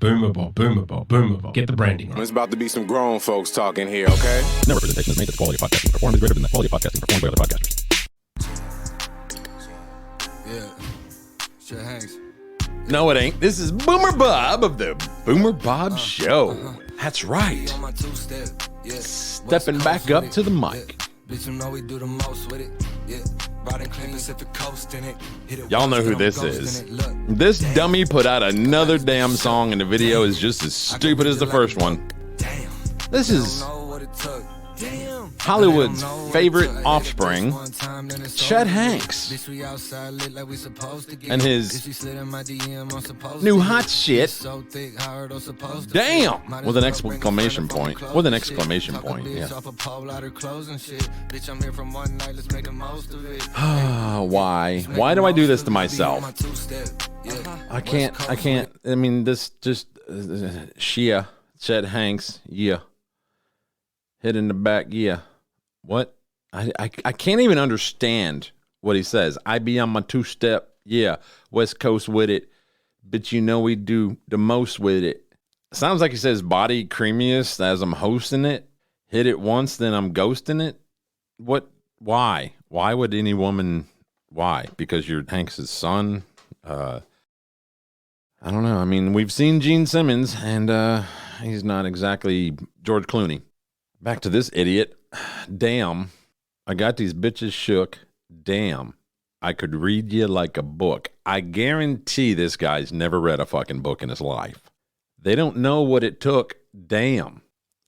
Boomer bop, boomer bop, boomer bop. Get the branding right. It's about to be some grown folks talking here, okay? No representation is made that the quality of podcasting performed is greater than the quality of podcasting performed by other podcasters. Yeah. Shit, Hanx. No, it ain't. This is Boomer Bob of the Boomer Bob Show. That's right. Stepping back up to the mic. Bitch, you know we do the most with it. Yeah. Riding clean Pacific Coast in it. Y'all know who this is. This dummy put out another damn song, and the video is just as stupid as the first one. This is Hollywood's favorite offspring, Chet Hanx, and his new hot shit, damn, with an exclamation point, with an exclamation point, yeah. Why do I do this to myself? I can't, I mean, this just, Shia, Chet Hanx, yeah. Hit in the back, yeah. What? I can't even understand what he says. I be on my two-step, yeah. West Coast with it. But you know we do the most with it. Sounds like he says body creamiest as I'm hosting it. Hit it once, then I'm ghosting it. What? Why? Why would any woman? Why? Because you're Hanx's son? I don't know. I mean, we've seen Gene Simmons, and he's not exactly George Clooney. Back to this idiot. Damn, I got these bitches shook. Damn, I could read you like a book. I guarantee this guy's never read a fucking book in his life. They don't know what it took. Damn.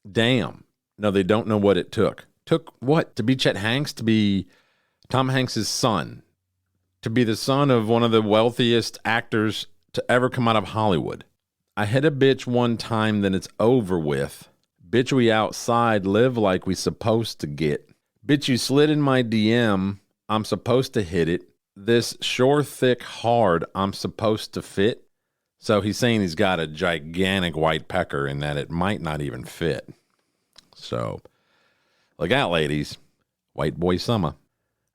No, they don't know what it took. Took what? To be Chet Hanx? To be Tom Hanks's son? To be the son of one of the wealthiest actors to ever come out of Hollywood? I hit a bitch one time, then it's over with. Bitch, we outside live like we supposed to get. Bitch, you slid in my DM. I'm supposed to hit it. This sure thick hard I'm supposed to fit. So he's saying he's got a gigantic white pecker and that it might not even fit. So look out, ladies. White boy summer.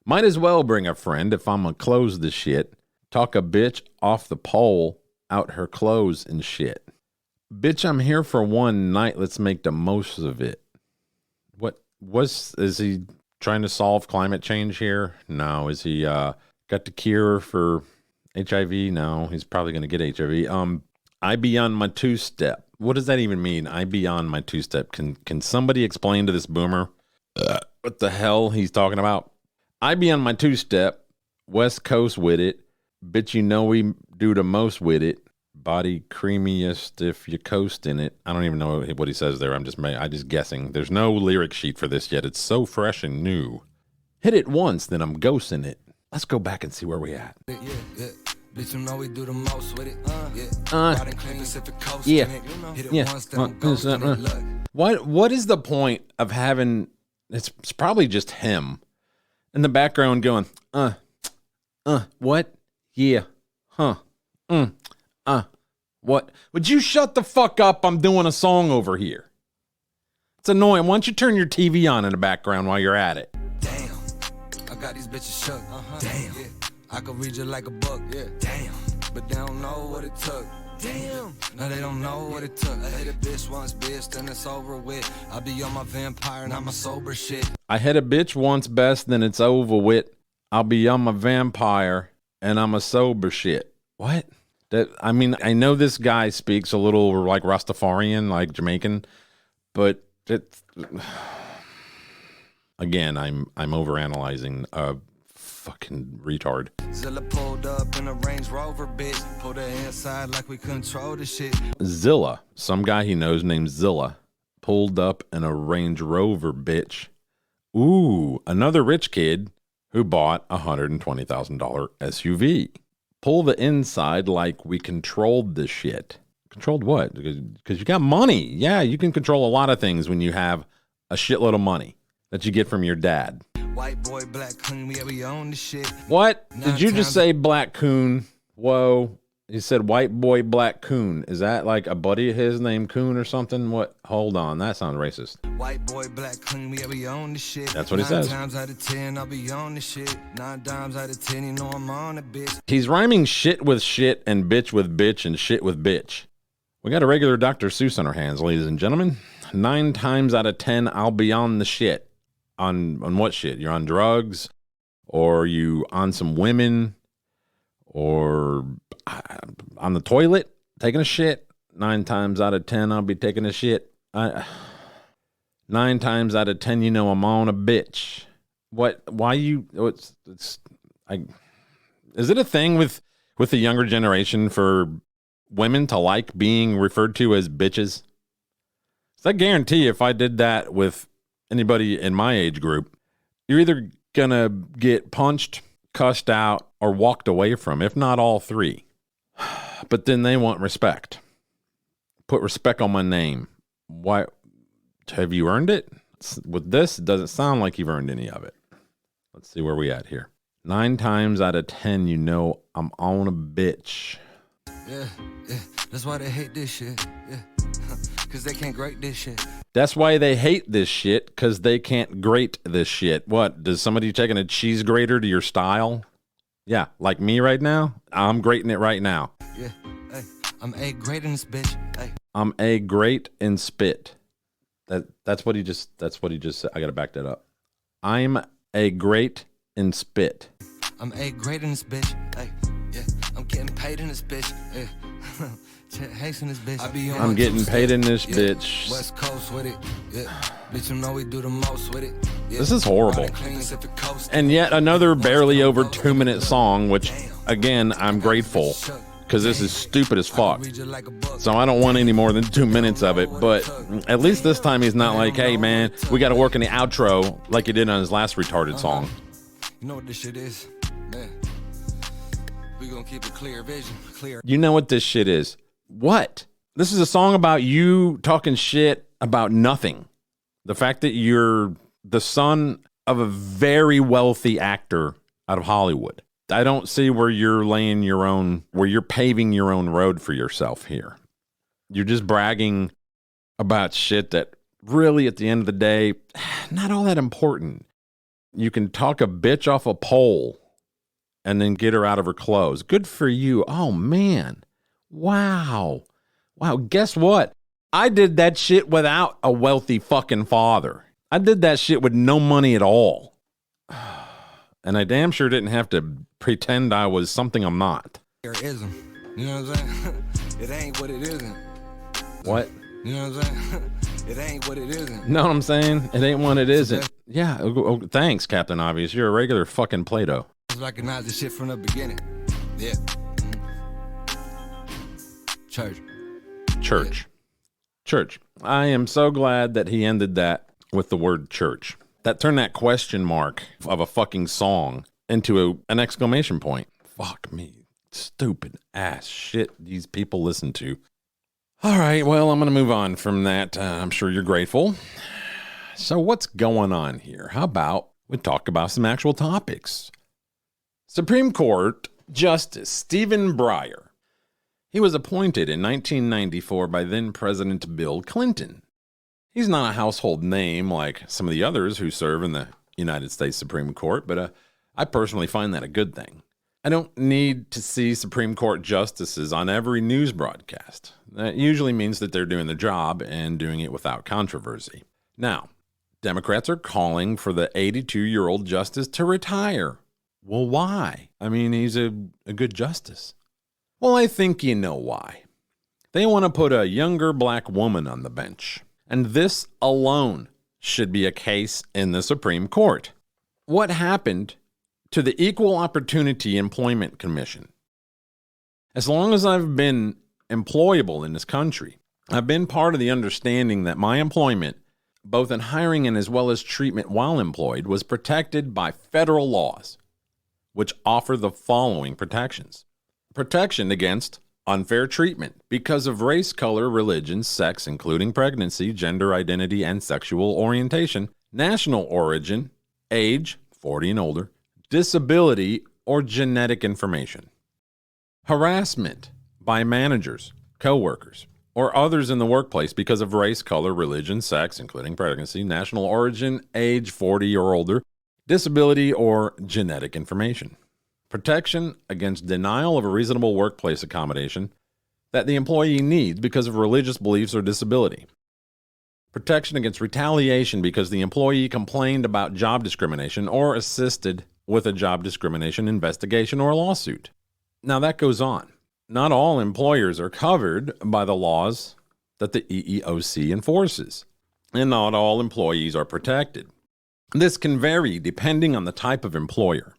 Might as well bring a friend if I'm gonna close the shit. Talk a bitch off the pole, out her clothes and shit. Bitch, I'm here for one night. Let's make the most of it. Is he trying to solve climate change here? No. Is he got the cure for HIV? No, he's probably going to get HIV. I be on my two-step. What does that even mean? I be on my two-step. Can somebody explain to this boomer what the hell he's talking about? I be on my two-step. West Coast with it. Bitch, you know we do the most with it. Body creamiest if you coast in it. I don't even know what he says there. I'm just guessing. There's no lyric sheet for this yet. It's so fresh and new. Hit it once, then I'm ghosting it. Let's go back and see where we at. Yeah. Bitch, you know we do the most with it. What is the point of having? It's probably just him in the background going, what? Yeah, huh, what? Would you shut the fuck up? I'm doing a song over here. It's annoying. Why don't you turn your TV on in the background while you're at it? Damn, I got these bitches shook. Damn, yeah. I could read you like a book. Yeah. Damn, but they don't know what it took. Damn, no, they don't know what it took. I hit a bitch once, bitch, then it's over with. I be on my vampire and I'm a sober shit. I hit a bitch once, best, then it's over with. I'll be on my vampire and I'm a sober shit. What? I mean, I know this guy speaks a little like Rastafarian, like Jamaican, but it's again, I'm overanalyzing a fucking retard. Zilla pulled up in a Range Rover, bitch. Pulled her inside like we control the shit. Zilla, some guy he knows named Zilla, pulled up in a Range Rover, bitch. Ooh, another rich kid who bought a $120,000 SUV. Pull the inside like we controlled the shit. Controlled what? Because you got money. Yeah, you can control a lot of things when you have a shitload of money that you get from your dad. White boy, black coon, we own the shit. What? Did you just say black coon? Whoa. He said white boy, black coon. Is that like a buddy of his named Coon or something? What? Hold on. That sounds racist. White boy, black coon, we own the shit. That's what he says. 9 times out of 10, I'll be on the shit. 9 times out of 10, you know I'm on the bitch. He's rhyming shit with shit and bitch with bitch and shit with bitch. We got a regular Dr. Seuss on our hands, ladies and gentlemen. 9 times out of 10, I'll be on the shit. On what shit? You're on drugs? Or you on some women? Or on the toilet taking a shit? 9 times out of 10, I'll be taking a shit. 9 times out of 10, you know I'm on a bitch. What? Why you? Is it a thing with the younger generation for women to like being referred to as bitches? So I guarantee if I did that with anybody in my age group, you're either gonna get punched, cussed out, or walked away from, if not all three. But then they want respect. Put respect on my name. Why? Have you earned it? With this, it doesn't sound like you've earned any of it. Let's see where we at here. 9 times out of 10, you know I'm on a bitch. Yeah, that's why they hate this shit. Yeah, because they can't grate this shit. That's why they hate this shit, because they can't grate this shit. What, does somebody taking a cheese grater to your style? Yeah, like me right now? I'm grating it right now. Yeah, hey, I'm a great in this bitch. Hey. I'm a great in spit. That's what he just said. I gotta back that up. I'm a great in spit. I'm a great in this bitch. Hey, yeah, I'm getting paid in this bitch. Yeah. Hanx in this bitch. I'm getting paid in this bitch. West Coast with it. Yeah. Bitch, you know we do the most with it. Yeah. This is horrible. And yet another barely over 2-minute song, which again, I'm grateful, because this is stupid as fuck. So I don't want any more than 2 minutes of it, but at least this time he's not like, hey man, we gotta work in the outro like he did on his last retarded song. You know what this shit is? Man. We gonna keep a clear vision. Clear. You know what this shit is? What? This is a song about you talking shit about nothing. The fact that you're the son of a very wealthy actor out of Hollywood. I don't see where you're where you're paving your own road for yourself here. You're just bragging about shit that really, at the end of the day, not all that important. You can talk a bitch off a pole and then get her out of her clothes. Good for you. Oh, man. Wow. Guess what? I did that shit without a wealthy fucking father. I did that shit with no money at all. And I damn sure didn't have to pretend I was something I'm not. You know what I'm saying? It ain't what it isn't. What? You know what I'm saying? It ain't what it isn't. Know what I'm saying? It ain't what it isn't. Yeah. Oh, thanks, Captain Obvious. You're a regular fucking Play-Doh. Recognize the shit from the beginning. Yeah. Church. I am so glad that he ended that with the word church. That turned that question mark of a fucking song into an exclamation point. Fuck me. Stupid ass shit these people listen to. All right, well, I'm going to move on from that. I'm sure you're grateful. So what's going on here? How about we talk about some actual topics? Supreme Court Justice Stephen Breyer. He was appointed in 1994 by then-President Bill Clinton. He's not a household name like some of the others who serve in the United States Supreme Court, but I personally find that a good thing. I don't need to see Supreme Court justices on every news broadcast. That usually means that they're doing their job and doing it without controversy. Now, Democrats are calling for the 82-year-old justice to retire. Well, why? I mean, he's a good justice. Well, I think you know why. They want to put a younger black woman on the bench. And this alone should be a case in the Supreme Court. What happened to the Equal Opportunity Employment Commission? As long as I've been employable in this country, I've been part of the understanding that my employment, both in hiring and as well as treatment while employed, was protected by federal laws, which offer the following protections. Protection against unfair treatment because of race, color, religion, sex, including pregnancy, gender identity, and sexual orientation, national origin, age, 40 and older, disability, or genetic information. Harassment by managers, coworkers, or others in the workplace because of race, color, religion, sex, including pregnancy, national origin, age 40 or older, disability, or genetic information. Protection against denial of a reasonable workplace accommodation that the employee needs because of religious beliefs or disability. Protection against retaliation because the employee complained about job discrimination or assisted with a job discrimination investigation or lawsuit. Now that goes on. Not all employers are covered by the laws that the EEOC enforces, and not all employees are protected. This can vary depending on the type of employer,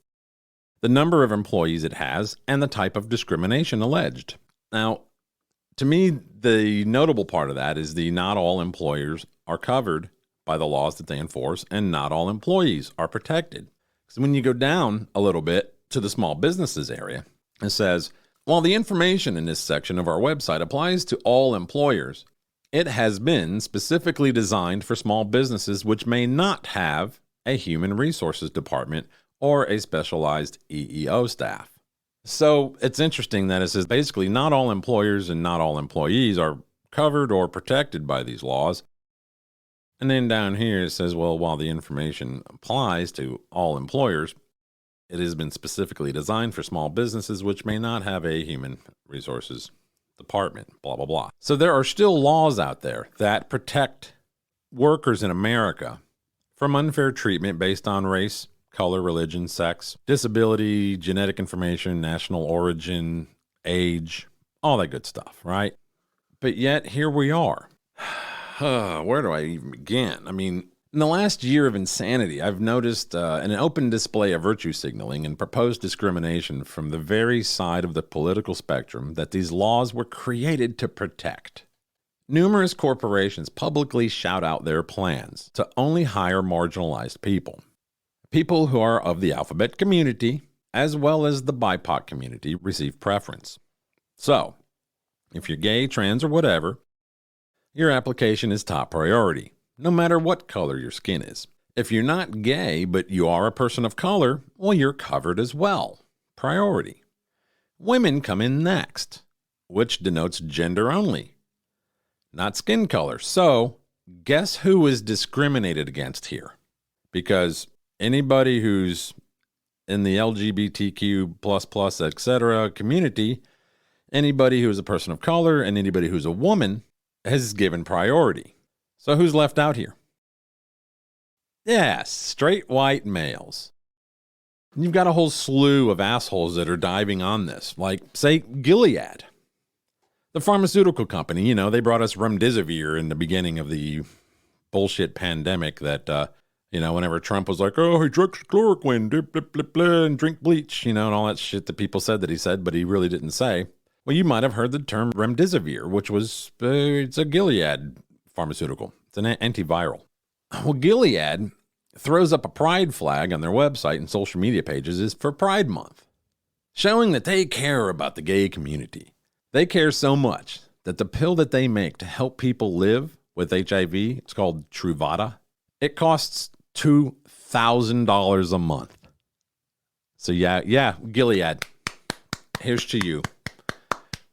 the number of employees it has, and the type of discrimination alleged. Now, to me, the notable part of that is not all employers are covered by the laws that they enforce, and not all employees are protected. So when you go down a little bit to the small businesses area, it says, while the information in this section of our website applies to all employers, it has been specifically designed for small businesses which may not have a human resources department or a specialized EEO staff. So it's interesting that it says basically not all employers and not all employees are covered or protected by these laws. And then down here it says, well, while the information applies to all employers, it has been specifically designed for small businesses which may not have a human resources department, blah, blah, blah. So there are still laws out there that protect workers in America from unfair treatment based on race, color, religion, sex, disability, genetic information, national origin, age, all that good stuff, right? But yet here we are. Where do I even begin? I mean, in the last year of insanity, I've noticed an open display of virtue signaling and proposed discrimination from the very side of the political spectrum that these laws were created to protect. Numerous corporations publicly shout out their plans to only hire marginalized people. People who are of the alphabet community, as well as the BIPOC community, receive preference. So, if you're gay, trans, or whatever, your application is top priority, no matter what color your skin is. If you're not gay, but you are a person of color, well, you're covered as well. Priority. Women come in next, which denotes gender only, not skin color. So, guess who is discriminated against here? Because anybody who's in the LGBTQ++, etc. community, anybody who's a person of color and anybody who's a woman is given priority. So who's left out here? Yes, straight white males. You've got a whole slew of assholes that are diving on this, like, say, Gilead. The pharmaceutical company, you know, they brought us remdesivir in the beginning of the bullshit pandemic that, whenever Trump was like, oh, hydroxychloroquine, blah, blah, blah, blah, and drink bleach, and all that shit that people said that he said, but he really didn't say. Well, you might have heard the term remdesivir, which was, it's a Gilead pharmaceutical. It's an antiviral. Well, Gilead throws up a pride flag on their website and social media pages is for Pride Month, showing that they care about the gay community. They care so much that the pill that they make to help people live with HIV, it's called Truvada, it costs $2,000 a month. So yeah, Gilead, here's to you.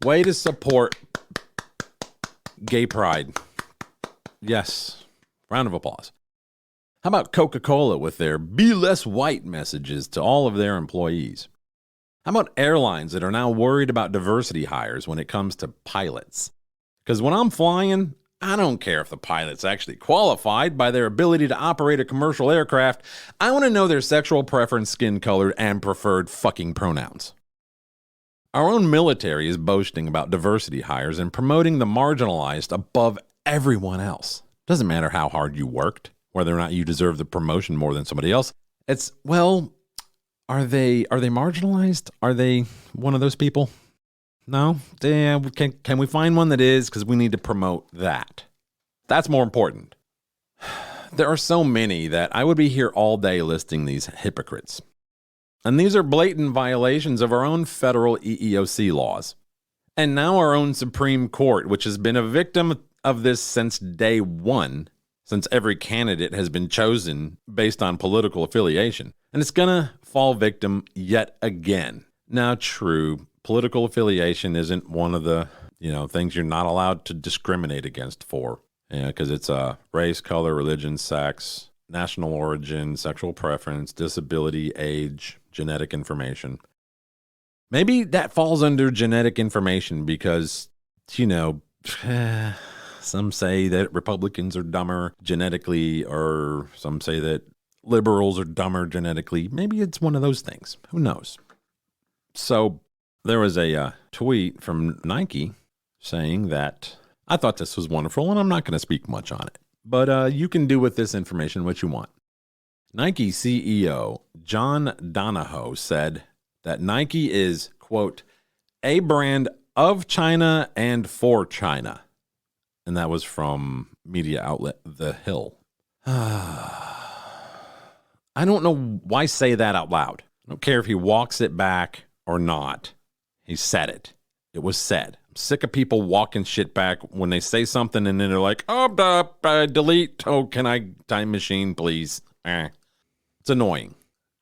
Way to support gay pride. Yes, round of applause. How about Coca-Cola with their Be Less White messages to all of their employees? How about airlines that are now worried about diversity hires when it comes to pilots? Because when I'm flying, I don't care if the pilot's actually qualified by their ability to operate a commercial aircraft. I want to know their sexual preference, skin color, and preferred fucking pronouns. Our own military is boasting about diversity hires and promoting the marginalized above everyone else. Doesn't matter how hard you worked, whether or not you deserve the promotion more than somebody else. It's, well, are they marginalized? Are they one of those people? No? Yeah, can we find one that is? Because we need to promote that. That's more important. There are so many that I would be here all day listing these hypocrites. And these are blatant violations of our own federal EEOC laws. And now our own Supreme Court, which has been a victim of this since day one, since every candidate has been chosen based on political affiliation. And it's going to fall victim yet again. Now, true, political affiliation isn't one of the, things you're not allowed to discriminate against for. Because it's race, color, religion, sex, national origin, sexual preference, disability, age, genetic information. Maybe that falls under genetic information because you know, some say that Republicans are dumber genetically, or some say that liberals are dumber genetically. Maybe it's one of those things. Who knows? So there was a tweet from Nike saying that I thought this was wonderful, and I'm not going to speak much on it, but you can do with this information what you want. Nike CEO John Donahoe said that Nike is, quote, a brand of China and for China. And that was from media outlet The Hill. I don't know why say that out loud. I don't care if he walks it back or not. He said it. It was said. I'm sick of people walking shit back when they say something and then they're like, oh, delete. Oh, can I time machine, please? It's annoying.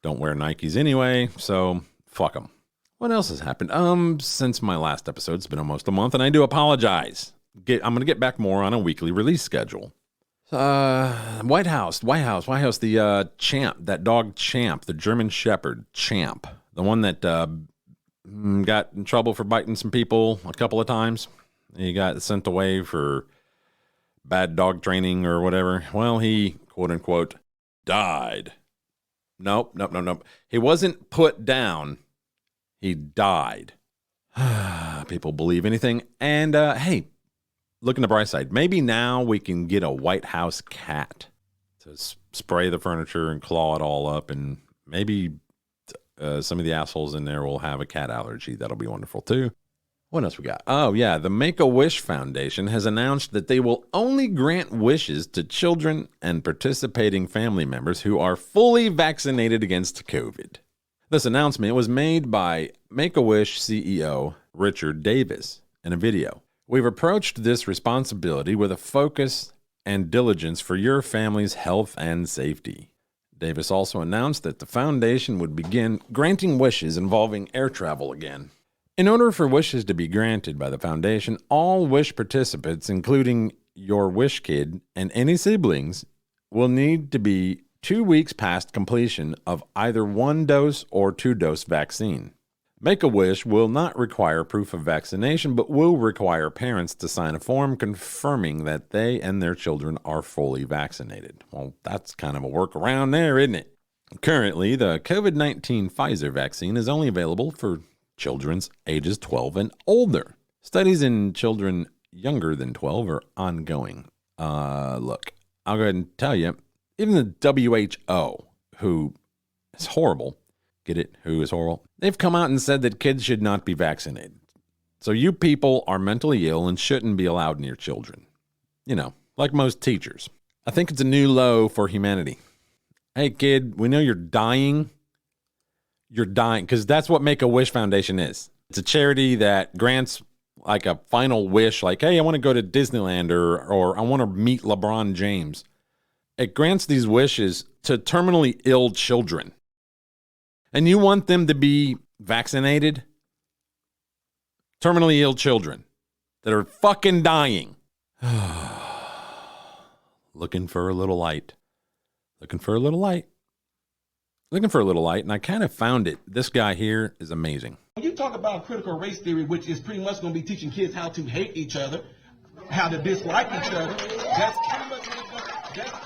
Don't wear Nikes anyway, so fuck them. What else has happened? Since my last episode, it's been almost a month, and I do apologize. I'm going to get back more on a weekly release schedule. White House, the Champ, that dog Champ, the German Shepherd Champ, the one that got in trouble for biting some people a couple of times. He got sent away for bad dog training or whatever. Well, he, quote unquote, died. Nope. He wasn't put down. He died. People believe anything. And, hey, look in the bright side. Maybe now we can get a White House cat to spray the furniture and claw it all up. And maybe some of the assholes in there will have a cat allergy. That'll be wonderful, too. What else we got? Oh, yeah. The Make-A-Wish Foundation has announced that they will only grant wishes to children and participating family members who are fully vaccinated against COVID. This announcement was made by Make-A-Wish CEO Richard Davis in a video. We've approached this responsibility with a focus and diligence for your family's health and safety. Davis also announced that the foundation would begin granting wishes involving air travel again. In order for wishes to be granted by the foundation, all Wish participants, including your Wish kid and any siblings, will need to be 2 weeks past completion of either 1-dose or 2-dose vaccine. Make-A-Wish will not require proof of vaccination, but will require parents to sign a form confirming that they and their children are fully vaccinated. Well, that's kind of a workaround there, isn't it? Currently, the COVID-19 Pfizer vaccine is only available for children's ages 12 and older. Studies in children younger than 12 are ongoing. Look, I'll go ahead and tell you, even the WHO, who is horrible, get it? Who is horrible? They've come out and said that kids should not be vaccinated. So you people are mentally ill and shouldn't be allowed near children. You know, like most teachers. I think it's a new low for humanity. Hey, kid, we know you're dying. You're dying, because that's what Make-A-Wish Foundation is. It's a charity that grants like a final wish, like, hey, I want to go to Disneyland or I want to meet LeBron James. It grants these wishes to terminally ill children. And you want them to be vaccinated? Terminally ill children that are fucking dying. Looking for a little light. Looking for a little light. Looking for a little light, and I kind of found it. This guy here is amazing. When you talk about critical race theory, which is pretty much going to be teaching kids how to hate each other, how to dislike each other, that's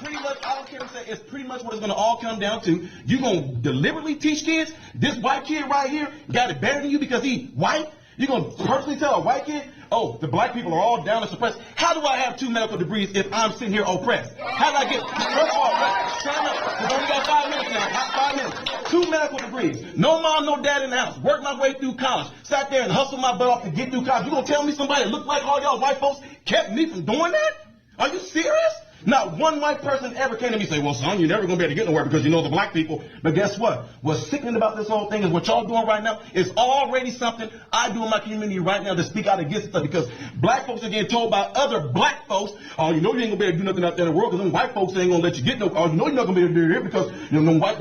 pretty much, I don't care what you say, it's pretty much what it's going to all come down to. You're going to deliberately teach kids, this white kid right here got it better than you because he's white? You're going to personally tell a white kid, oh, the black people are all down and suppressed. How do I have 2 medical degrees if I'm sitting here oppressed? How did I get, first of all, shut up, because I only got 5 minutes now, 5 minutes. 2 medical degrees, no mom, no dad in the house, worked my way through college, sat there and hustled my butt off to get through college. You going to tell me somebody that looked like all y'all white folks kept me from doing that? Are you serious? Not one white person ever came to me and say, well, son, you're never going to be able to get nowhere because you know the black people. But guess what? What's sickening about this whole thing is what y'all doing right now is already something I do in my community right now to speak out against stuff, because black folks are getting told by other black folks, oh, you know you ain't going to be able to do nothing out there in the world because them white folks ain't going to let you get no, oh, you know you're not going to be able to do it because you know, the white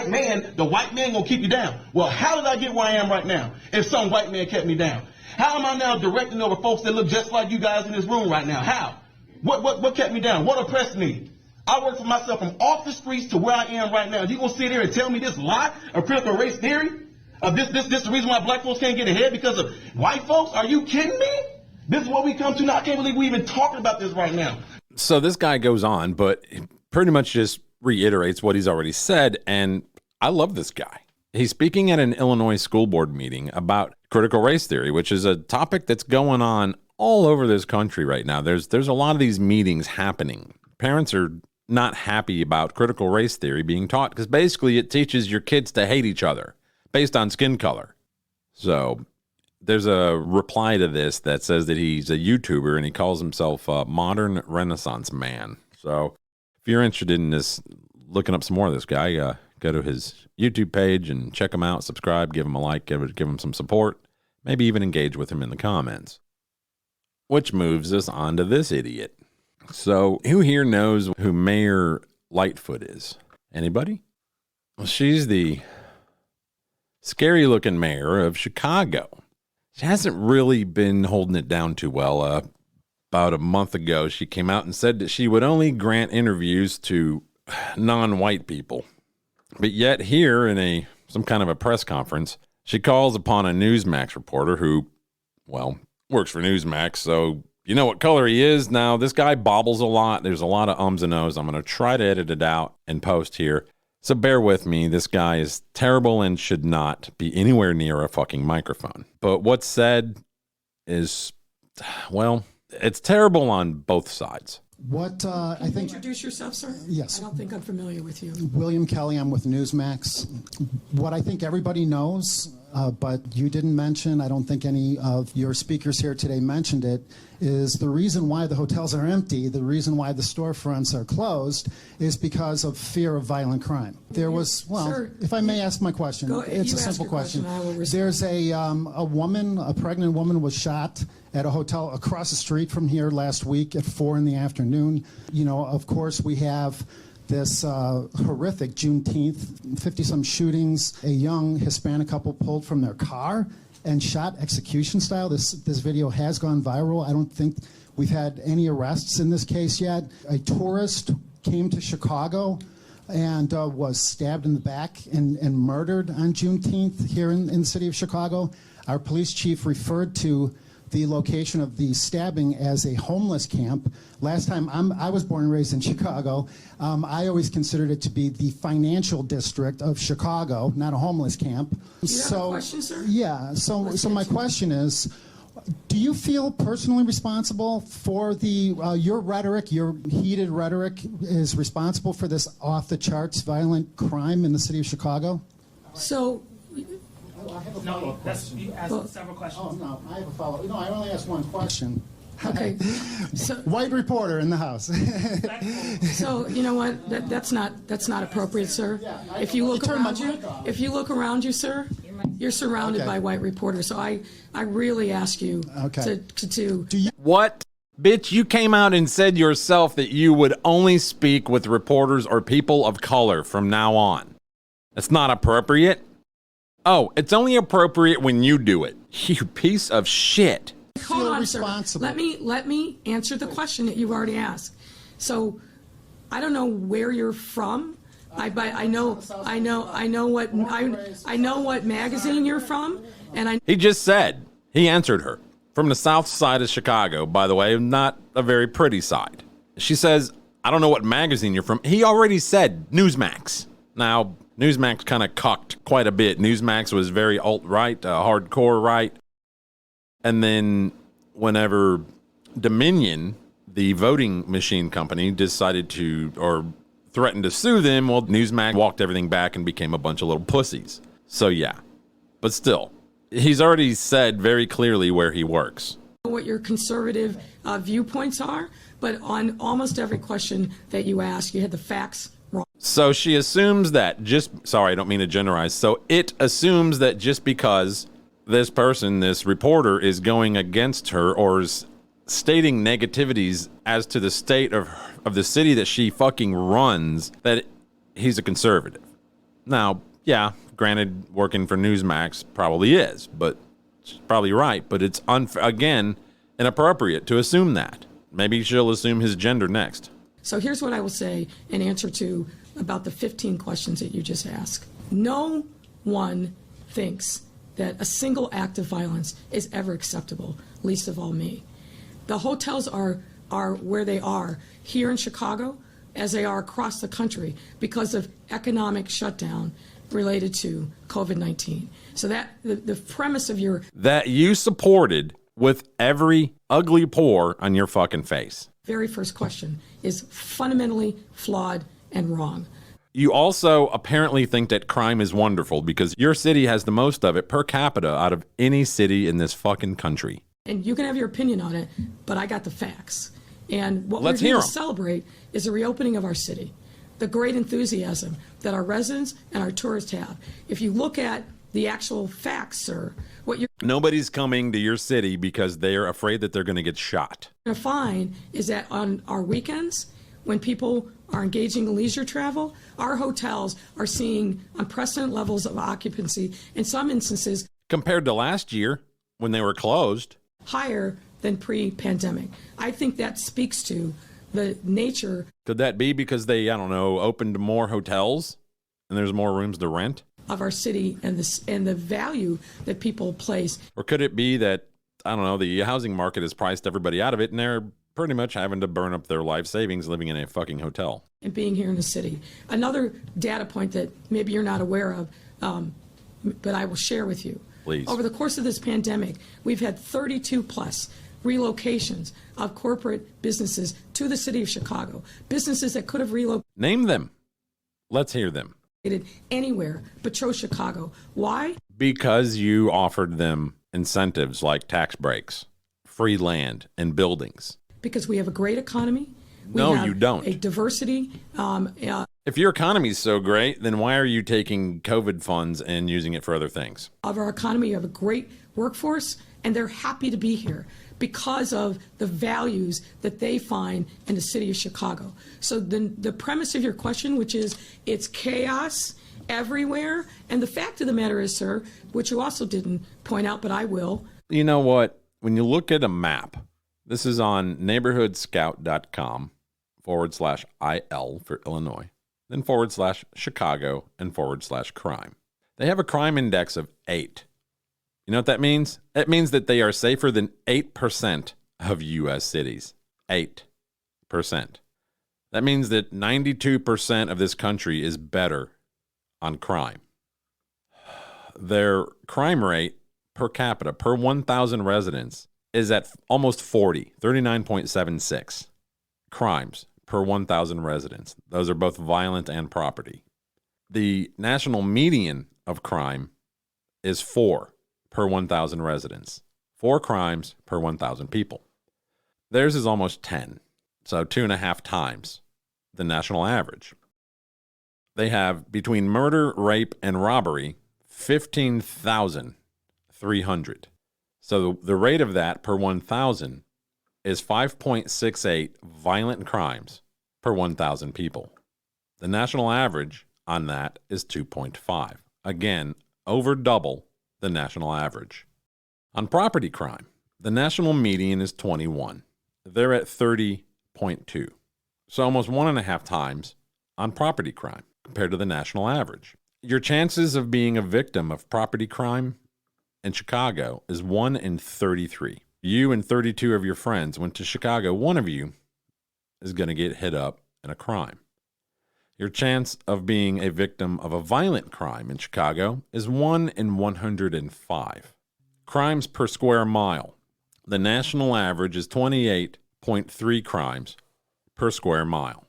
man going to keep you down. Well, how did I get where I am right now if some white man kept me down? How am I now directing over folks that look just like you guys in this room right now? How? What kept me down? What oppressed me? I worked for myself from off the streets to where I am right now. You gonna sit here and tell me this lie of critical race theory? This the reason why black folks can't get ahead because of white folks? Are you kidding me? This is what we come to now. I can't believe we even talking about this right now. So this guy goes on, but pretty much just reiterates what he's already said. And I love this guy. He's speaking at an Illinois school board meeting about critical race theory, which is a topic that's going on all over this country right now. There's a lot of these meetings happening. Parents are not happy about critical race theory being taught because basically it teaches your kids to hate each other based on skin color. So there's a reply to this that says that he's a YouTuber and he calls himself a modern Renaissance man. So if you're interested in this, looking up some more of this guy, go to his YouTube page and check him out, subscribe, give him a like, give him some support, maybe even engage with him in the comments. Which moves us on to this idiot. So who here knows who Mayor Lightfoot is? Anybody? Well, she's the scary looking mayor of Chicago. She hasn't really been holding it down too well. About a month ago, she came out and said that she would only grant interviews to non-white people. But yet here in some kind of a press conference, she calls upon a Newsmax reporter who, well, works for Newsmax, so you know what color he is. Now, this guy bobbles a lot. There's a lot of ums and ohs. I'm going to try to edit it out and post here. So bear with me. This guy is terrible and should not be anywhere near a fucking microphone. But what's said is, well, it's terrible on both sides. What I Can you think. introduce yourself, sir? Yes. I don't think I'm familiar with you. William Kelly, I'm with Newsmax. What I think everybody knows, but you didn't mention, I don't think any of your speakers here today mentioned it, is the reason why the hotels are empty, the reason why the storefronts are closed, is because of fear of violent crime. There was, well, Sir, if I may ask my question, Go- it's you a ask simple your question. question, I will respond. There's a woman, a pregnant woman was shot at a hotel across the street from here last week at 4 in the afternoon. You know, of course, we have this horrific Juneteenth, 50-some shootings, a young Hispanic couple pulled from their car and shot execution style. This video has gone viral. I don't think we've had any arrests in this case yet. A tourist came to Chicago and was stabbed in the back and murdered on Juneteenth here in the city of Chicago. Our police chief referred to the location of the stabbing as a homeless camp. Last time, I was born and raised in Chicago. I always considered it to be the financial district of Chicago, not a homeless camp. Do you have a question, sir? Yeah, so my question is, do you feel personally responsible for your rhetoric, your heated rhetoric is responsible for this off-the-charts violent crime in the city of Chicago? So, No, that's, you asked several questions. Oh, no, I have a follow-up. No, I only asked one question. okay. So, White reporter in the house. so you know what? That's not appropriate, sir. If you look Turn my around you, mic off. if you look around you, sir, you're surrounded Okay. by white reporters. So I really ask you Okay. to What? Bitch, you came out and said yourself that you would only speak with reporters or people of color from now on. That's not appropriate. Oh, it's only appropriate when you do it. You piece of shit. hold feel on, sir. responsible. Let me answer the question that you've already asked. So, I don't know where you're from. I know what magazine you're from, and I. He just said, he answered her. From the south side of Chicago, by the way, not a very pretty side. She says, I don't know what magazine you're from. He already said Newsmax. Now, Newsmax kind of cucked quite a bit. Newsmax was very alt-right, hardcore right. And then whenever Dominion, the voting machine company, decided to, or threatened to sue them, well, Newsmax walked everything back and became a bunch of little pussies. So yeah, but still, he's already said very clearly where he works. What your conservative viewpoints are, but on almost every question that you ask, you had the facts wrong. So she assumes that sorry, I don't mean to generalize. So it assumes that just because this person, this reporter, is going against her or is stating negativities as to the state of the city that she fucking runs, that he's a conservative. Now, yeah, granted, working for Newsmax probably is, but she's probably right. But it's, again, inappropriate to assume that. Maybe she'll assume his gender next. So here's what I will say in answer to about the 15 questions that you just asked. No one thinks that a single act of violence is ever acceptable, least of all me. The hotels are where they are here in Chicago as they are across the country because of economic shutdown related to COVID-19. So that the premise of your that you supported with every ugly pore on your fucking face. Very first question is fundamentally flawed and wrong. You also apparently think that crime is wonderful because your city has the most of it per capita out of any city in this fucking country. And you can have your opinion on it, but I got the facts. And what Let's we're here hear to 'em. celebrate is the reopening of our city, the great enthusiasm that our residents and our tourists have. If you look at the actual facts, sir, what you're Nobody's coming to your city because they're afraid that they're going to get shot. going to find is that on our weekends, when people are engaging in leisure travel, our hotels are seeing unprecedented levels of occupancy, in some instances Compared to last year when they were closed. higher than pre-pandemic. I think that speaks to the nature Could that be because they, I don't know, opened more hotels and there's more rooms to rent? of our city and the value that people place Or could it be that, I don't know, the housing market has priced everybody out of it and they're pretty much having to burn up their life savings living in a fucking hotel? and being here in the city. Another data point that maybe you're not aware of, but I will share with you. Please. Over the course of this pandemic, we've had 32 plus relocations of corporate businesses to the city of Chicago. Businesses that could have relocated Name them. Let's hear them. anywhere but chose Chicago. Why? Because you offered them incentives like tax breaks, free land, and buildings. Because we have a great economy. We No, have you don't. A diversity. If your economy's so great, then why are you taking COVID funds and using it for other things? Of our economy, you have a great workforce, and they're happy to be here because of the values that they find in the city of Chicago. So the premise of your question, which is it's chaos everywhere, and the fact of the matter is, sir, which you also didn't point out, but I will. You know what? When you look at a map, this is on neighborhoodscout.com/IL for Illinois, then /Chicago and /crime. They have a crime index of 8. You know what that means? It means that they are safer than 8% of U.S. cities. 8%. That means that 92% of this country is better on crime. Their crime rate per capita, per 1,000 residents, is at almost 40, 39.76 crimes per 1,000 residents. Those are both violent and property. The national median of crime is 4 per 1,000 residents. 4 crimes per 1,000 people. Theirs is almost 10, so 2.5 times the national average. They have, between murder, rape, and robbery, 15,300. So the rate of that per 1,000 is 5.68 violent crimes per 1,000 people. The national average on that is 2.5. Again, over double the national average. On property crime, the national median is 21. They're at 30.2. So almost 1.5 times on property crime compared to the national average. Your chances of being a victim of property crime in Chicago is 1 in 33. You and 32 of your friends went to Chicago. One of you is going to get hit up in a crime. Your chance of being a victim of a violent crime in Chicago is 1 in 105. Crimes per square mile. The national average is 28.3 crimes per square mile.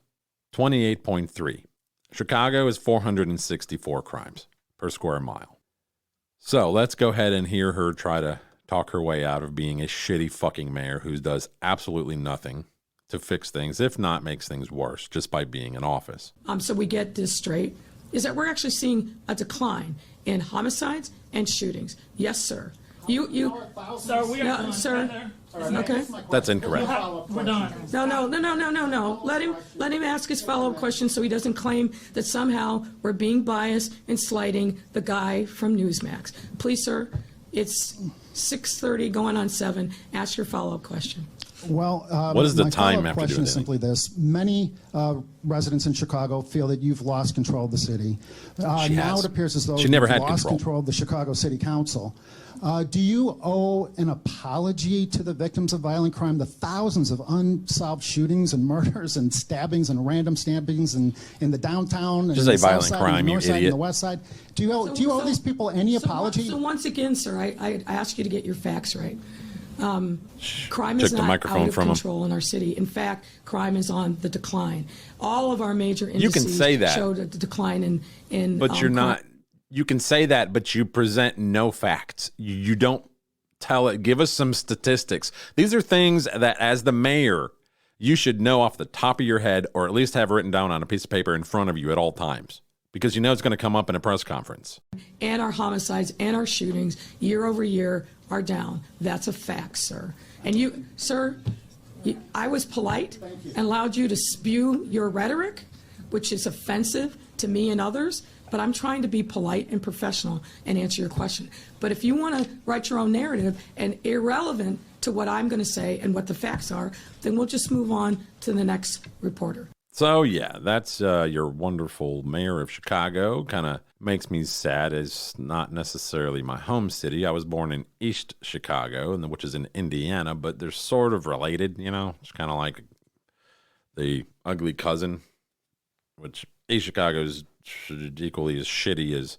28.3. Chicago is 464 crimes per square mile. So let's go ahead and hear her try to talk her way out of being a shitty fucking mayor who does absolutely nothing to fix things, if not makes things worse, just by being in office. So we get this straight, is that we're actually seeing a decline in homicides and shootings. Yes, sir. Sir, we are done. Sir. Okay. That's incorrect. We're done. No. Let him ask his follow-up question so he doesn't claim that somehow we're being biased and slighting the guy from Newsmax. Please, sir, it's 6:30 going on 7. Ask your follow-up question. Well, what is the my time follow-up after question doing is simply this. Many residents in Chicago feel that you've lost control of the city. Now it appears as though She never you've had lost control of the Chicago City Council. Do you owe an apology to the victims of violent crime, the thousands of unsolved shootings and murders and stabbings and random stabbings in the downtown and Just the say violent south side crime, and the you north side idiot. and the west side? Do you owe these people any apology? So once again, sir, I ask you to get your facts right. Crime Took is the not microphone out of from him. control in our city. In fact, crime is on the decline. All of our major indices You can say that, showed a decline in but you're not. You can say that, but you present no facts. You don't tell it. Give us some statistics. These are things that, as the mayor, you should know off the top of your head, or at least have written down on a piece of paper in front of you at all times, because you know it's going to come up in a press conference. And our homicides and our shootings year over year are down. That's a fact, sir. And you, sir, I was polite and allowed you to spew your rhetoric, which is offensive to me and others, but I'm trying to be polite and professional and answer your question. But if you want to write your own narrative and irrelevant to what I'm going to say and what the facts are, then we'll just move on to the next reporter. So, yeah, that's your wonderful mayor of Chicago. Kind of makes me sad. It's not necessarily my home city. I was born in East Chicago, which is in Indiana, but they're sort of related, you know. It's kind of like the ugly cousin, which East Chicago is equally as shitty as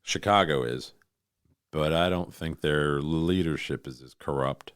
Chicago is. But I don't think their leadership is as corrupt.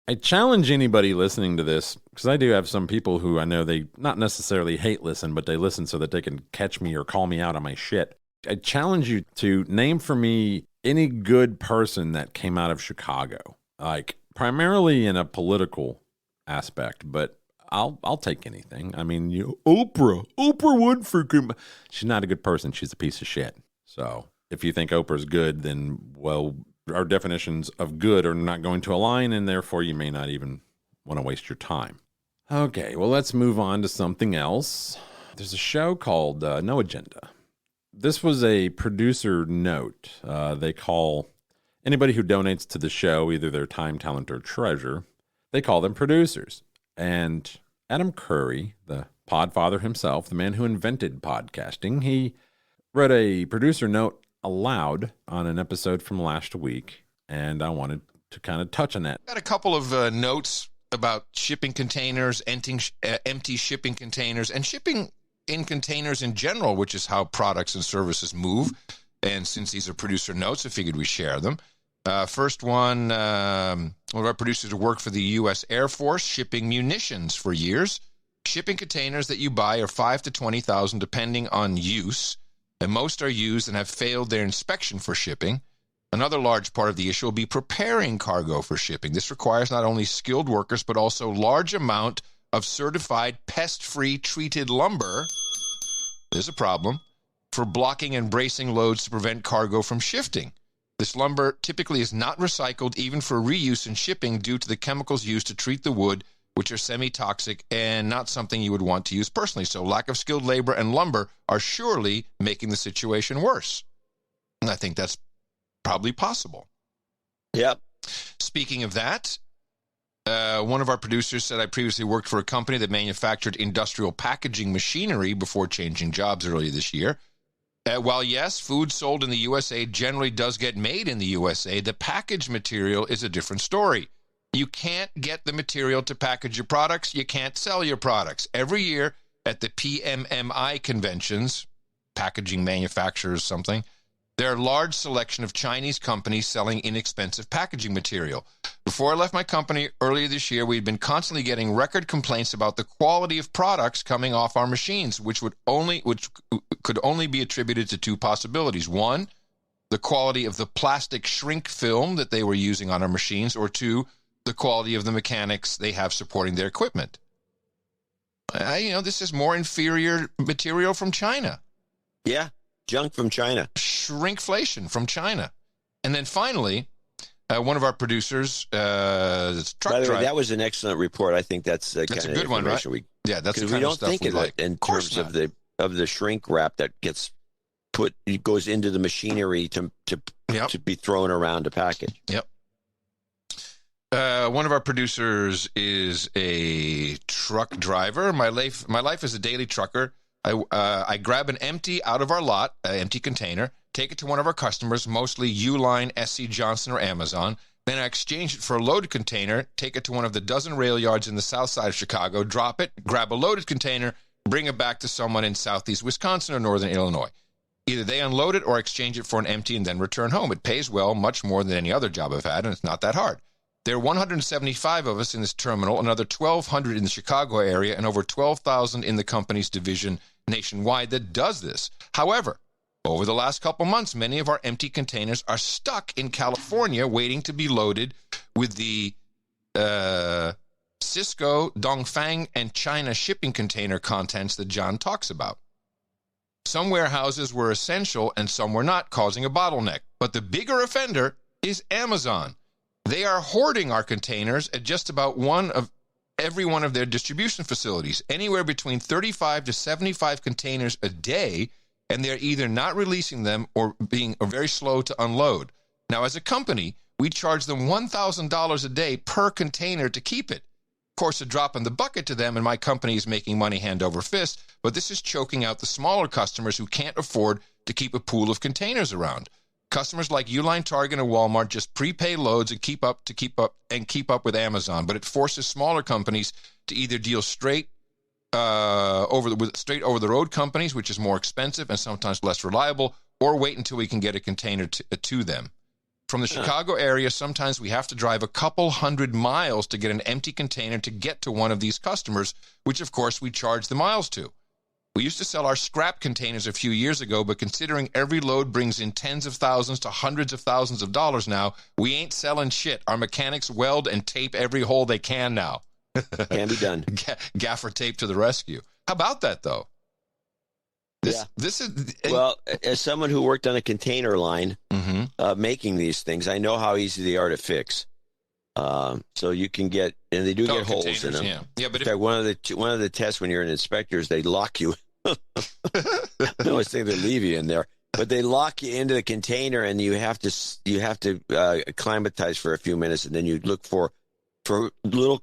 I challenge anybody listening to this, because I do have some people who I know they not necessarily hate listen, but they listen so that they can catch me or call me out on my shit. I challenge you to name for me any good person that came out of Chicago, like primarily in a political aspect, but I'll take anything. I mean, Oprah Winfrey, she's not a good person. She's a piece of shit. So if you think Oprah's good, then, well, our definitions of good are not going to align, and therefore you may not even want to waste your time. Okay, well, let's move on to something else. There's a show called No Agenda. This was a producer note. They call anybody who donates to the show, either their time, talent, or treasure, they call them producers. And Adam Curry, the podfather himself, the man who invented podcasting, he wrote a producer note aloud on an episode from last week, and I wanted to kind of touch on that. Got a couple of notes about shipping containers, empty shipping containers, and shipping in containers in general, which is how products and services move. And since these are producer notes, I figured we'd share them. First one of our producers who worked for the U.S. Air Force, shipping munitions for years. Shipping containers that you buy are $5,000 to $20,000 depending on use, and most are used and have failed their inspection for shipping. Another large part of the issue will be preparing cargo for shipping. This requires not only skilled workers, but also large amount of certified pest-free treated lumber. There's a problem for blocking and bracing loads to prevent cargo from shifting. This lumber typically is not recycled even for reuse in shipping due to the chemicals used to treat the wood, which are semi-toxic and not something you would want to use personally. So lack of skilled labor and lumber are surely making the situation worse. And I think that's probably possible. Yep. Speaking of that, one of our producers said, I previously worked for a company that manufactured industrial packaging machinery before changing jobs earlier this year. While, yes, food sold in the USA generally does get made in the USA, the package material is a different story. You can't get the material to package your products. You can't sell your products. Every year at the PMMI conventions, packaging manufacturers something, there are a large selection of Chinese companies selling inexpensive packaging material. Before I left my company earlier this year, we'd been constantly getting record complaints about the quality of products coming off our machines, which could only be attributed to two possibilities. One, the quality of the plastic shrink film that they were using on our machines, or two, the quality of the mechanics they have supporting their equipment. This is more inferior material from China. Yeah, junk from China. Shrinkflation from China. And then finally, one of our producers, truck By the way, driver. that was an excellent report. I think that's the That's kind a of good one, right? information Yeah, that's the we kind don't of stuff think we of like. it in Of course terms not. of the shrink wrap that gets put. It goes into the machinery to Yep. be thrown around to package. Yep. One of our producers is a truck driver. My life is a daily trucker. I grab an empty out of our lot, an empty container, take it to one of our customers, mostly Uline, SC Johnson, or Amazon. Then I exchange it for a loaded container, take it to one of the dozen rail yards in the south side of Chicago, drop it, grab a loaded container, bring it back to someone in southeast Wisconsin or northern Illinois. Either they unload it or exchange it for an empty and then return home. It pays well, much more than any other job I've had, and it's not that hard. There are 175 of us in this terminal, another 1,200 in the Chicago area, and over 12,000 in the company's division nationwide that does this. However, over the last couple months, many of our empty containers are stuck in California waiting to be loaded with the Cisco, Dongfang, and China shipping container contents that John talks about. Some warehouses were essential and some were not, causing a bottleneck. But the bigger offender is Amazon. They are hoarding our containers at just about every one of their distribution facilities, anywhere between 35 to 75 containers a day, and they're either not releasing them or being very slow to unload. Now, as a company, we charge them $1,000 a day per container to keep it. Of course, a drop in the bucket to them, and my company is making money hand over fist, but this is choking out the smaller customers who can't afford to keep a pool of containers around. Customers like Uline, Target, and Walmart just prepay loads and keep up with Amazon, but it forces smaller companies to either deal straight over the road companies, which is more expensive and sometimes less reliable, or wait until we can get a container to them. From the Chicago area, sometimes we have to drive a couple hundred miles to get an empty container to get to one of these customers, which of course we charge the miles to. We used to sell our scrap containers a few years ago, but considering every load brings in tens of thousands to hundreds of thousands of dollars now, we ain't selling shit. Our mechanics weld and tape every hole they can now. Can be done. Gaffer tape to the rescue. How about that, though? This is well, as someone who worked on a container line making these things, I know how easy they are to fix. So you can get, and they do get holes in them. Yeah, but in fact, one of the tests when you're an inspector is they lock you. I always think they leave you in there, but they lock you into the container, and you have to acclimatize for a few minutes, and then you look for little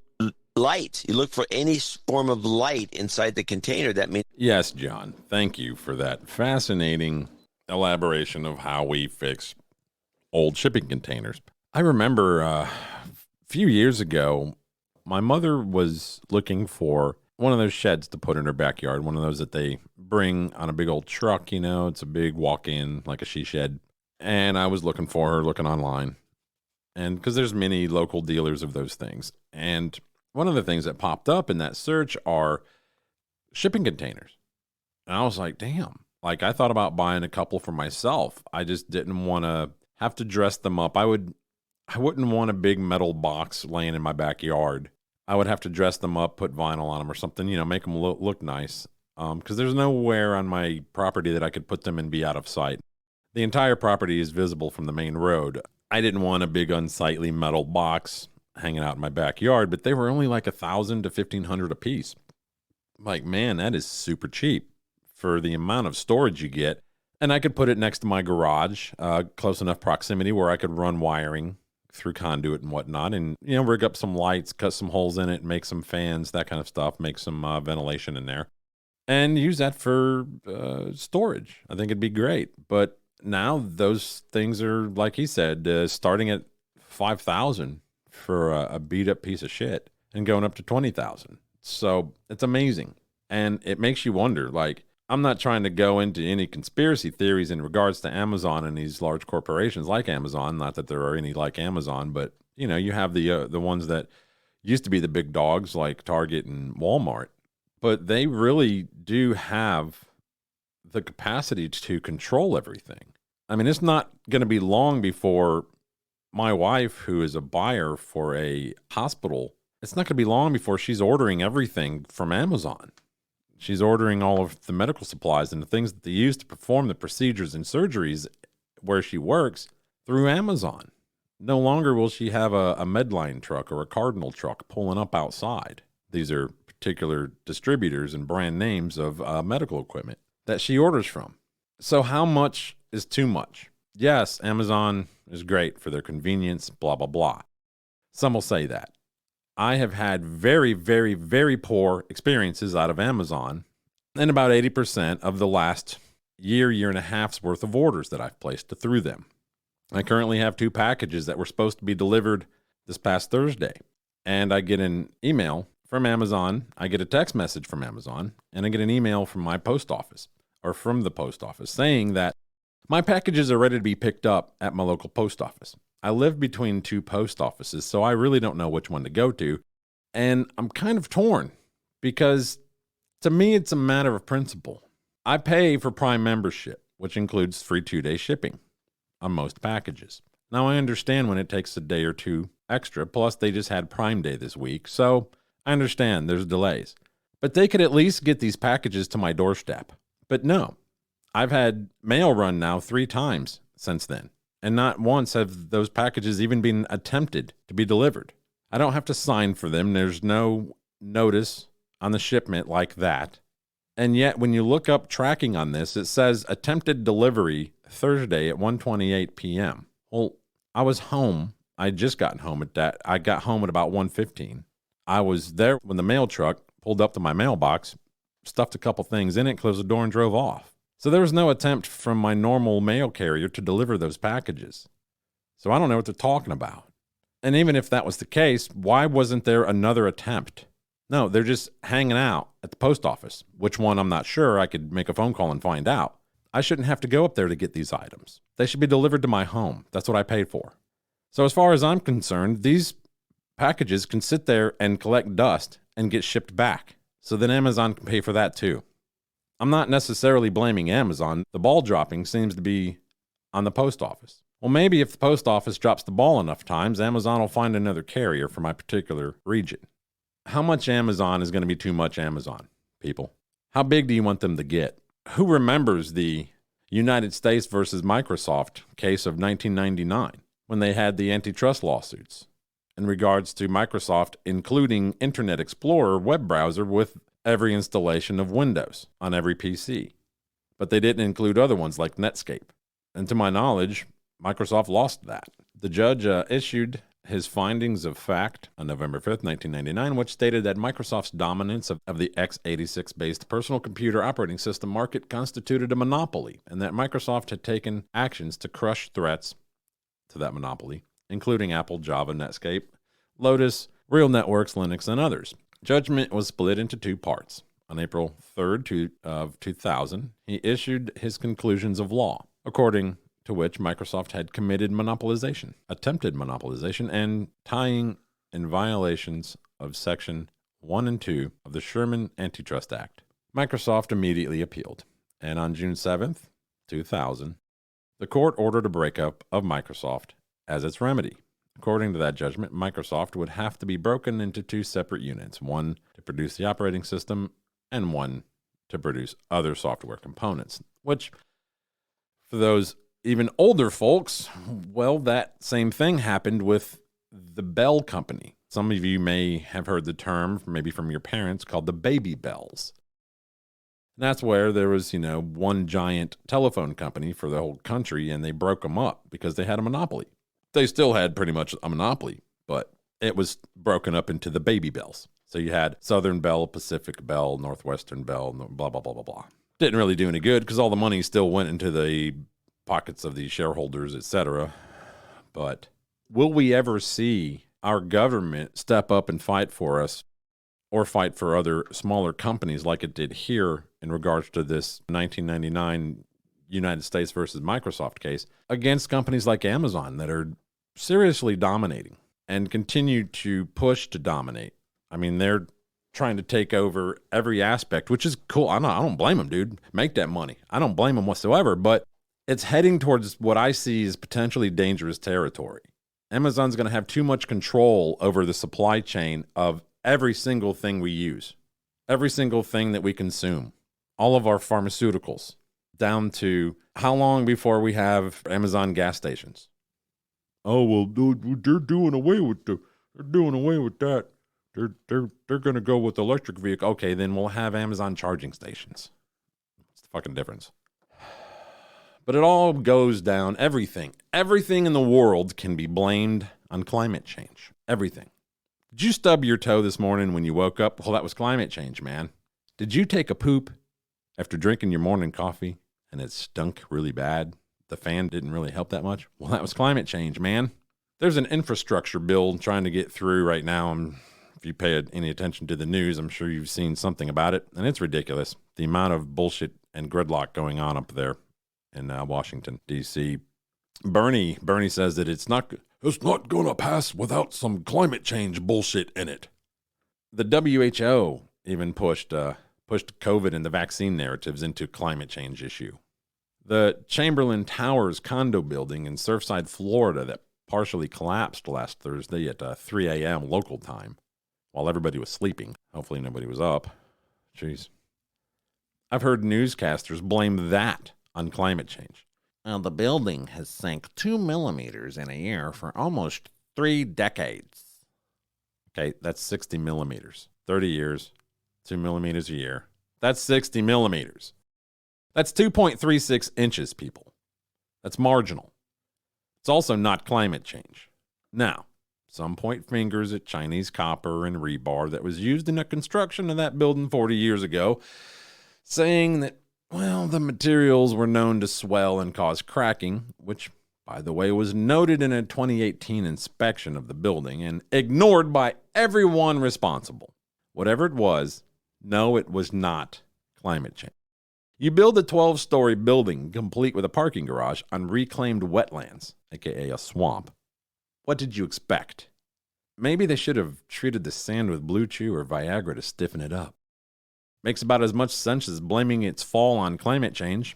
light. You look for any form of light inside the container. That means yes, John. Thank you for that fascinating elaboration of how we fix old shipping containers. I remember a few years ago, my mother was looking for one of those sheds to put in her backyard, one of those that they bring on a big old truck, you know, it's a big walk-in, like a she shed. And I was looking for her, looking online. And because there's many local dealers of those things. And one of the things that popped up in that search are shipping containers. And I was like, damn, like I thought about buying a couple for myself. I just didn't want to have to dress them up. I wouldn't want a big metal box laying in my backyard. I would have to dress them up, put vinyl on them or something, you know, make them look nice. Because there's nowhere on my property that I could put them and be out of sight. The entire property is visible from the main road. I didn't want a big unsightly metal box hanging out in my backyard, but they were only like $1,000 to $1,500 a piece. Like, man, that is super cheap for the amount of storage you get. And I could put it next to my garage, close enough proximity where I could run wiring through conduit and whatnot, and, you know, rig up some lights, cut some holes in it, make some fans, that kind of stuff, make some ventilation in there, and use that for storage. I think it'd be great. But now those things are, like he said, starting at $5,000 for a beat up piece of shit and going up to $20,000. So it's amazing. And it makes you wonder, like, I'm not trying to go into any conspiracy theories in regards to Amazon and these large corporations like Amazon. Not that there are any like Amazon, but, you know, you have the ones that used to be the big dogs like Target and Walmart. But they really do have the capacity to control everything. I mean, it's not going to be long before my wife, who is a buyer for a hospital, it's not going to be long before she's ordering everything from Amazon. She's ordering all of the medical supplies and the things that they use to perform the procedures and surgeries where she works through Amazon. No longer will she have a Medline truck or a Cardinal truck pulling up outside. These are particular distributors and brand names of medical equipment that she orders from. So how much is too much? Yes, Amazon is great for their convenience, blah, blah, blah. Some will say that. I have had very, very, very poor experiences out of Amazon in about 80% of the last year and a half's worth of orders that I've placed through them. I currently have 2 packages that were supposed to be delivered this past Thursday. And I get an email from Amazon, I get a text message from Amazon, and I get an email from my post office, or from the post office, saying that my packages are ready to be picked up at my local post office. I live between 2 post offices, so I really don't know which one to go to. And I'm kind of torn because to me, it's a matter of principle. I pay for Prime membership, which includes free 2-day shipping on most packages. Now, I understand when it takes a day or 2 extra, plus they just had Prime Day this week, so I understand there's delays. But they could at least get these packages to my doorstep. But no, I've had mail run now 3 times since then, and not once have those packages even been attempted to be delivered. I don't have to sign for them. There's no notice on the shipment like that. And yet, when you look up tracking on this, it says attempted delivery Thursday at 1:28 p.m. Well, I was home. I had just gotten home at that. I got home at about 1:15. I was there when the mail truck pulled up to my mailbox, stuffed a couple things in it, closed the door, and drove off. So there was no attempt from my normal mail carrier to deliver those packages. So I don't know what they're talking about. And even if that was the case, why wasn't there another attempt? No, they're just hanging out at the post office. Which one, I'm not sure. I could make a phone call and find out. I shouldn't have to go up there to get these items. They should be delivered to my home. That's what I paid for. So as far as I'm concerned, these packages can sit there and collect dust and get shipped back. So then Amazon can pay for that too. I'm not necessarily blaming Amazon. The ball dropping seems to be on the post office. Well, maybe if the post office drops the ball enough times, Amazon will find another carrier for my particular region. How much Amazon is going to be too much Amazon, people? How big do you want them to get? Who remembers the United States versus Microsoft case of 1999 when they had the antitrust lawsuits in regards to Microsoft including Internet Explorer web browser with every installation of Windows on every PC? But they didn't include other ones like Netscape. And to my knowledge, Microsoft lost that. The judge issued his findings of fact on November 5th, 1999, which stated that Microsoft's dominance of the x86-based personal computer operating system market constituted a monopoly, and that Microsoft had taken actions to crush threats to that monopoly, including Apple, Java, Netscape, Lotus, Real Networks, Linux, and others. Judgment was split into 2 parts. On April 3rd of 2000, he issued his conclusions of law, according to which Microsoft had committed monopolization, attempted monopolization, and tying in violations of Section 1 and 2 of the Sherman Antitrust Act. Microsoft immediately appealed, and on June 7th, 2000, the court ordered a breakup of Microsoft as its remedy. According to that judgment, Microsoft would have to be broken into 2 separate units, one to produce the operating system and one to produce other software components, which, for those even older folks, well, that same thing happened with the Bell Company. Some of you may have heard the term, maybe from your parents, called the baby bells. And that's where there was, one giant telephone company for the whole country, and they broke them up because they had a monopoly. They still had pretty much a monopoly, but it was broken up into the baby bells. So you had Southern Bell, Pacific Bell, Northwestern Bell, blah, blah, blah, blah, blah. Didn't really do any good because all the money still went into the pockets of the shareholders, etc. But will we ever see our government step up and fight for us or fight for other smaller companies like it did here in regards to this 1999 United States versus Microsoft case against companies like Amazon that are seriously dominating and continue to push to dominate? I mean, they're trying to take over every aspect, which is cool. I don't blame them, dude. Make that money. I don't blame them whatsoever, but it's heading towards what I see as potentially dangerous territory. Amazon's going to have too much control over the supply chain of every single thing we use, every single thing that we consume, all of our pharmaceuticals, down to how long before we have Amazon gas stations. Oh, well, they're doing away with that. They're going to go with electric vehicle. Okay, then we'll have Amazon charging stations. What's the fucking difference? But it all goes down, everything in the world can be blamed on climate change. Everything. Did you stub your toe this morning when you woke up? Well, that was climate change, man. Did you take a poop after drinking your morning coffee and it stunk really bad? The fan didn't really help that much? Well, that was climate change, man. There's an infrastructure bill trying to get through right now. And if you pay any attention to the news, I'm sure you've seen something about it. And it's ridiculous. The amount of bullshit and gridlock going on up there in Washington, D.C. Bernie says that it's not going to pass without some climate change bullshit in it. The WHO even pushed COVID and the vaccine narratives into climate change issue. The Chamberlain Towers condo building in Surfside, Florida that partially collapsed last Thursday at 3 a.m. local time while everybody was sleeping. Hopefully nobody was up. Jeez. I've heard newscasters blame that on climate change. The building has sank 2 millimeters in a year for almost 3 decades. Okay, that's 60 millimeters. 30 years, 2 millimeters a year. That's 60 millimeters. That's 2.36 inches, people. That's marginal. It's also not climate change. Now, some point fingers at Chinese copper and rebar that was used in the construction of that building 40 years ago, saying that, well, the materials were known to swell and cause cracking, which, by the way, was noted in a 2018 inspection of the building and ignored by everyone responsible. Whatever it was, no, it was not climate change. You build a 12-story building complete with a parking garage on reclaimed wetlands, aka a swamp. What did you expect? Maybe they should have treated the sand with Blue Chew or Viagra to stiffen it up. Makes about as much sense as blaming its fall on climate change.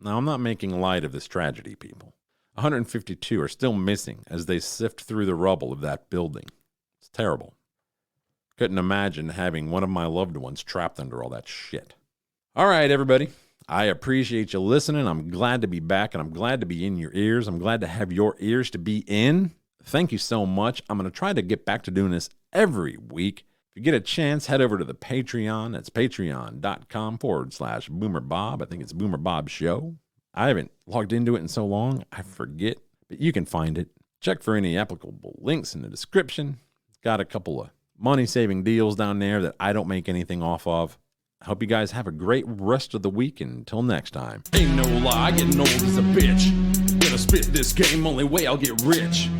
Now, I'm not making light of this tragedy, people. 152 are still missing as they sift through the rubble of that building. It's terrible. Couldn't imagine having one of my loved ones trapped under all that shit. All right, everybody. I appreciate you listening. I'm glad to be back, and I'm glad to be in your ears. I'm glad to have your ears to be in. Thank you so much. I'm going to try to get back to doing this every week. If you get a chance, head over to the Patreon. That's patreon.com/BoomerBob. I think it's Boomer Bob Show. I haven't logged into it in so long, I forget. But you can find it. Check for any applicable links in the description. It's got a couple of money-saving deals down there that I don't make anything off of. I hope you guys have a great rest of the week, and until next time. Ain't no lie, getting old as a bitch. Gonna spit this game, only way I'll get rich.